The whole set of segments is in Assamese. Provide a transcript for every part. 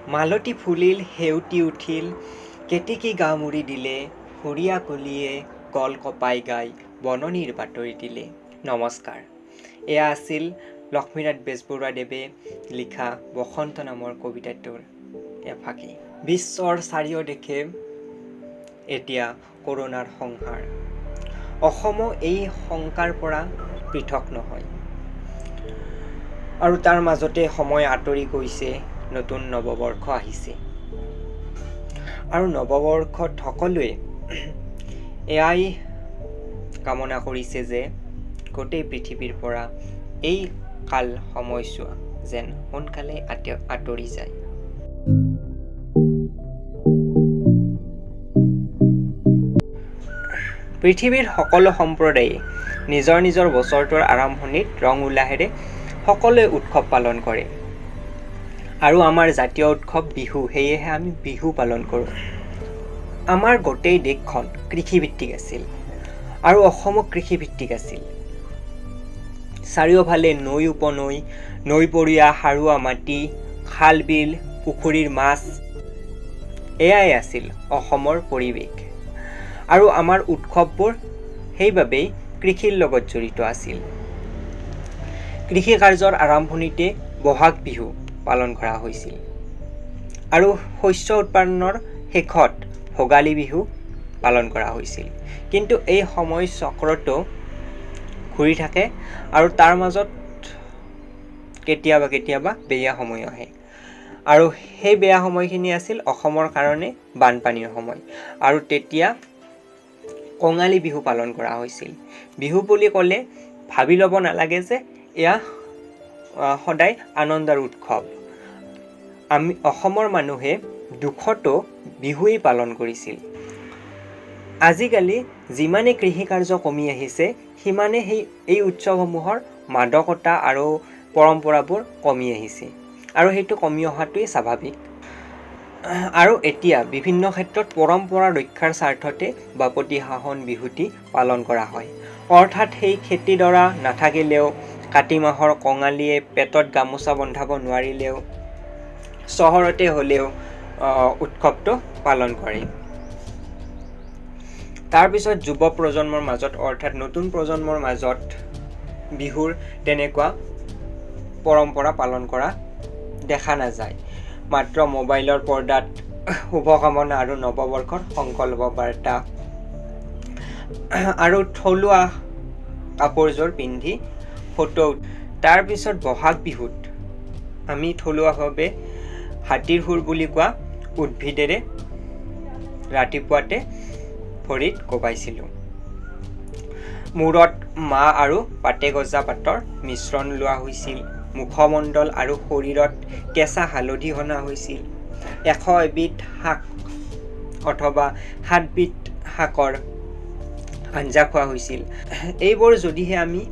মালতী ফুলিল সেউতি উঠিল কেতেকী গা মুৰি দিলে সুৰীয়া কলিয়ে গল কপাই গাই বননিৰ বাতৰি দিলে। নমস্কাৰ, এয়া আছিল লক্ষ্মীনাথ বেজবৰুৱাদেৱে লিখা বসন্ত নামৰ কবিতাটোৰ এফাকি। বিশ্বৰ চাৰিওদিশে এতিয়া কৰোণাৰ সংহাৰ। অসমো এই শংকাৰ পৰা পৃথক নহয় আৰু তাৰ মাজতে সময় আঁতৰি গৈছে, নতুন নৱবৰ্ষ আহিছে আৰু নৱবৰ্ষত সকলোৱে এয়াই কামনা কৰিছে যে গোটেই পৃথিৱীৰ পৰা এই কাল সময়ছোৱা যেন সোনকালে আঁতৰি যায়। পৃথিৱীৰ সকলো সম্প্ৰদায়ে নিজৰ নিজৰ বছৰটোৰ আৰম্ভণিত ৰং উল্লাহেৰে সকলোৱে উৎসৱ পালন কৰে আৰু আমাৰ জাতীয় উৎসৱ বিহু, সেয়েহে আমি বিহু পালন কৰোঁ। আমাৰ গোটেই দেশখন কৃষিভিত্তিক আছিল আৰু অসমো কৃষিভিত্তিক আছিল। চাৰিওফালে নৈ উপনৈ, নৈপৰীয়া সাৰুৱা মাটি, খাল বিল, পুখুৰীৰ মাছ, এয়াই আছিল অসমৰ পৰিৱেশ আৰু আমাৰ উৎসৱবোৰ সেইবাবেই কৃষিৰ লগত জড়িত আছিল। কৃষি কাৰ্যৰ আৰম্ভণিতে বহাগ বিহু পালন কৰা হৈছিল আৰু শস্য উৎপাদনৰ শেষত ভোগালী বিহু পালন কৰা হৈছিল। কিন্তু এই সময় চক্ৰটো ঘূৰি থাকে আৰু তাৰ মাজত কেতিয়াবা কেতিয়াবা বেয়া সময় আহে আৰু সেই বেয়া সময়খিনি আছিল অসমৰ কাৰণে বানপানীৰ সময় আৰু তেতিয়া কঙালী বিহু পালন কৰা হৈছিল। বিহু বুলি ক'লে ভাবি ল'ব নালাগে যে এয়া সদায় আনন্দৰ উৎসৱ। আমি অসমৰ মানুহে দুখতো বিহুৱেই পালন কৰিছিল। আজিকালি যিমানে কৃষি কাৰ্য কমি আহিছে সিমানে এই উৎসৱসমূহৰ মাদকতা আৰু পৰম্পৰাবোৰ কমি আহিছে আৰু সেইটো কমি অহাটোৱেই স্বাভাৱিক। আৰু এতিয়া বিভিন্ন ক্ষেত্ৰত পৰম্পৰা ৰক্ষাৰ স্বাৰ্থতে বাপতি সাহোন বিহুটি পালন কৰা হয়। অৰ্থাৎ সেই খেতিডৰা নাথাকিলেও, কাতি মাহৰ কঙালীয়ে পেটত গামোচা বন্ধাব নোৱাৰিলেও চহৰতে হ'লেও উৎসৱটো পালন কৰে। তাৰপিছত যুৱ প্ৰজন্মৰ মাজত অৰ্থাৎ নতুন প্ৰজন্মৰ মাজত বিহুৰ তেনেকুৱা পৰম্পৰা পালন কৰা দেখা নাযায়। মাত্ৰ মোবাইলৰ পৰ্দাত শুভকামনা আৰু নৱবৰ্ষৰ সংকল্প বাৰ্তা আৰু থলুৱা কাপোৰযোৰ পিন্ধি ফটো। তাৰপিছত বহাগ বিহুত আমি থলুৱাভাৱে হাতীৰ সুৰ বুলি কোৱা উদ্ভিদেৰে ৰাতিপুৱাতে ভৰিত কোবাইছিলোঁ। মূৰত মাহ আৰু পাতে গজা পাতৰ মিশ্ৰণ লোৱা হৈছিল। মুখমণ্ডল আৰু শৰীৰত কেঁচা হালধি সনা হৈছিল। 100 এবিধ শাক অথবা 7 বিধ শাকৰ আঞ্জা খোৱা হৈছিল। এইবোৰ যদিহে আমি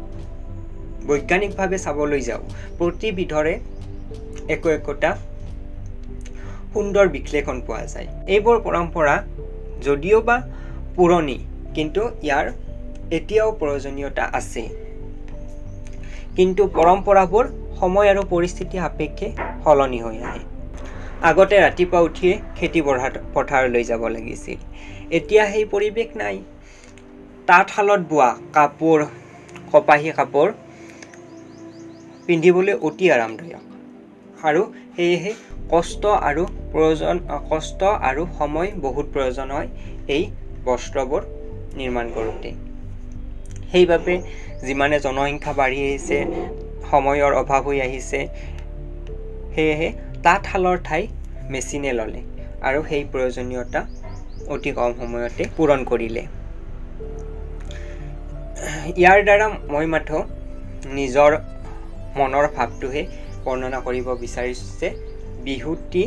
বৈজ্ঞানিকভাৱে চাবলৈ যাওঁ, প্ৰতিবিধৰে একোটা সুন্দৰ বিশ্লেষণ পোৱা যায়। এইবোৰ পৰম্পৰা যদিও বা পুৰণি, কিন্তু ইয়াৰ এতিয়াও প্ৰয়োজনীয়তা আছে। কিন্তু পৰম্পৰাবোৰ সময় আৰু পৰিস্থিতি সাপেক্ষে সলনি হৈ আহে। আগতে ৰাতিপুৱা উঠিয়ে খেতি পথাৰলৈ যাব লাগিছিল, এতিয়া সেই পৰিৱেশ নাই। তাঁতশালত বোৱা কাপোৰ, কপাহী কাপোৰ পিন্ধিবলৈ অতি আৰামদায়ক আৰু সেয়েহে কষ্ট আৰু সময় বহুত প্ৰয়োজন হয় এই বস্ত্ৰবোৰ নিৰ্মাণ কৰোঁতে। সেইবাবে যিমানে জনসংখ্যা বাঢ়ি আহিছে, সময়ৰ অভাৱ হৈ আহিছে, সেয়েহে তাঁতশালৰ ঠাই মেচিনে ল'লে আৰু সেই প্ৰয়োজনীয়তা অতি কম সময়তে পূৰণ কৰিলে। ইয়াৰ দ্বাৰা মই মাথো নিজৰ মনৰ ভাৱটোহে বৰ্ণনা কৰিব বিচাৰিছোঁ যে বিহুটি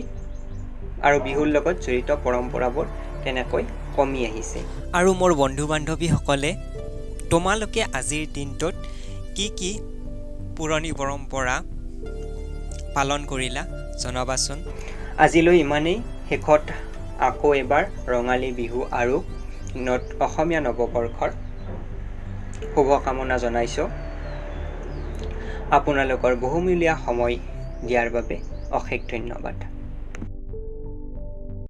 আৰু বিহুৰ লগত জড়িত পৰম্পৰাবোৰ কেনেকৈ কমি আহিছে। আৰু মোৰ বন্ধু বান্ধৱীসকলে তোমালোকে আজিৰ দিনটোত কি কি পুৰণি পৰম্পৰা পালন কৰিলা জনাবাচোন। আজিলৈ ইমানেই। শেষত আকৌ এবাৰ ৰঙালী বিহু আৰু অসমীয়া নৱবৰ্ষৰ শুভকামনা জনাইছোঁ। আপোনালোকৰ বহুমূলীয়া সময় দিয়াৰ বাবে অশেষ ধন্যবাদ।